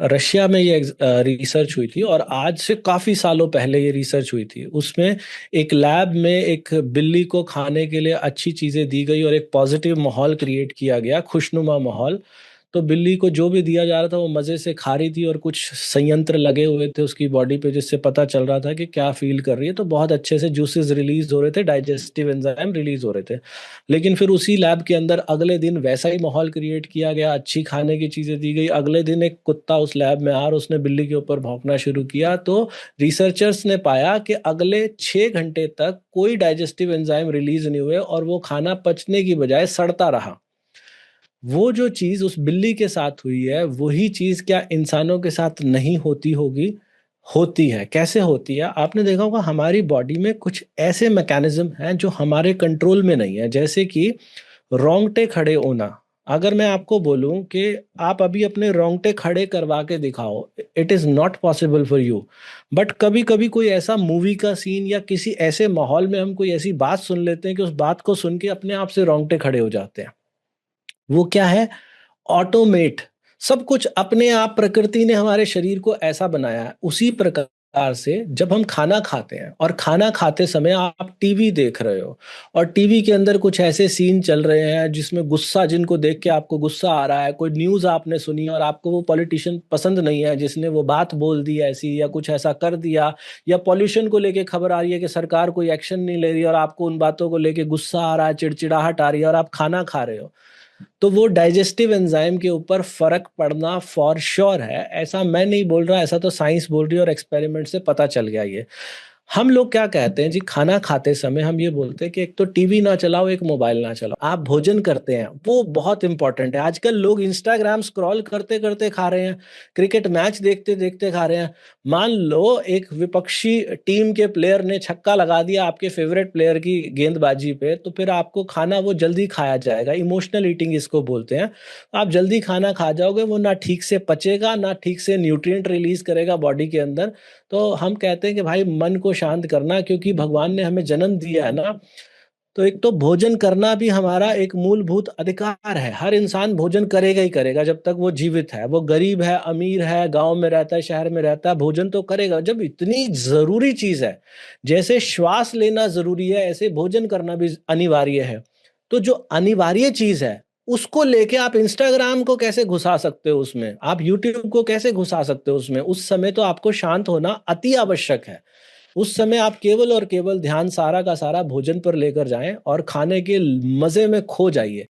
Russia में ये research हुई थी और आज से काफी सालों पहले ये रिसर्च हुई थी। उसमें एक लैब में एक बिल्ली को खाने के लिए अच्छी चीजें दी गई और एक पॉजिटिव माहौल क्रिएट किया गया, खुशनुमा माहौल। तो बिल्ली को जो भी दिया जा रहा था वो मजे से खा रही थी और कुछ संयंत्र लगे हुए थे उसकी बॉडी पे जिससे पता चल रहा था कि क्या फील कर रही है। तो बहुत अच्छे से जूसेस रिलीज हो रहे थे, डाइजेस्टिव एंजाइम रिलीज हो रहे थे। लेकिन फिर उसी लैब के अंदर अगले दिन वैसा ही माहौल क्रिएट किया गया, अच्छी खाने की चीजें दी गई। अगले दिन एक कुत्ता उस लैब में आया और उसने बिल्ली के ऊपर भौंकना शुरू किया। तो रिसर्चर्स ने पाया कि अगले 6 घंटे तक कोई डाइजेस्टिव एंजाइम रिलीज नहीं हुए और वो खाना पचने की बजाय सड़ता रहा। वो जो चीज उस बिल्ली के साथ हुई है वही चीज क्या इंसानों के साथ नहीं होती होगी? होती है। कैसे होती है? आपने देखा होगा हमारी बॉडी में कुछ ऐसे मैकेनिज्म हैं जो हमारे कंट्रोल में नहीं है, जैसे कि रोंगटे खड़े होना। अगर मैं आपको बोलूं कि आप अभी अपने रोंगटे खड़े करवा के दिखाओ, it is not possible for you. But कभी कभी कोई ऐसा मूवी का सीन या किसी ऐसे माहौल में हम कोई ऐसी बात सुन लेते हैं कि उस बात को सुन के अपने आप से रोंगटे खड़े हो जाते हैं। वो क्या है? ऑटोमेट। सब कुछ अपने आप प्रकृति ने हमारे शरीर को ऐसा बनाया है। उसी प्रकार से जब हम खाना खाते हैं और खाना खाते समय आप टीवी देख रहे हो और टीवी के अंदर कुछ ऐसे सीन चल रहे हैं जिसमें गुस्सा, जिनको देख के आपको गुस्सा आ रहा है, कोई न्यूज़ आपने सुनी और आपको वो पॉलिटिशियन पसंद नहीं है जिसने वो बात बोल दी ऐसी या कुछ ऐसा कर दिया, या पॉल्यूशन को लेके खबर आ रही है कि सरकार कोई एक्शन नहीं ले रही और आपको उन बातों को लेके गुस्सा आ रहा है, चिड़चिड़ाहट आ रही है और आप खाना खा रहे हो। तो वो डाइजेस्टिव एंजाइम के ऊपर फर्क पड़ना फॉर श्योर है। ऐसा मैं नहीं बोल रहा, ऐसा तो साइंस बोल रही है और एक्सपेरिमेंट से पता चल गया ये। हम लोग क्या कहते हैं जी, खाना खाते समय हम ये बोलते हैं कि एक तो टीवी ना चलाओ, एक मोबाइल ना चलाओ। आप भोजन करते हैं वो बहुत इंपॉर्टेंट है। आजकल लोग इंस्टाग्राम स्क्रॉल करते करते खा रहे हैं, क्रिकेट मैच देखते देखते खा रहे हैं। मान लो एक विपक्षी टीम के प्लेयर ने छक्का लगा दिया आपके फेवरेट प्लेयर की गेंदबाजी पे, तो फिर आपको खाना वो जल्दी खाया जाएगा। इमोशनल ईटिंग इसको बोलते हैं। आप जल्दी खाना खा जाओगे, वो ना ठीक से पचेगा ना ठीक से न्यूट्रिएंट रिलीज करेगा बॉडी के अंदर। तो हम कहते हैं कि भाई मन को शांत करना, क्योंकि भगवान ने हमें जन्म दिया है ना। तो एक तो भोजन करना भी हमारा एक मूलभूत अधिकार है। हर इंसान भोजन करेगा ही करेगा जब तक वो जीवित है। वो गरीब है, अमीर है, गांव में रहता है, शहर में रहता है, भोजन तो करेगा। जब इतनी जरूरी चीज है, जैसे श्वास लेना जरूरी है ऐसे भोजन करना भी अनिवार्य है। तो जो अनिवार्य चीज है उसको लेके आप इंस्टाग्राम को कैसे घुसा सकते हो उसमें, आप यूट्यूब को कैसे घुसा सकते हो उसमें? उस समय तो आपको शांत होना अति आवश्यक है। उस समय आप केवल और केवल ध्यान सारा का सारा भोजन पर लेकर जाएं और खाने के मजे में खो जाइए।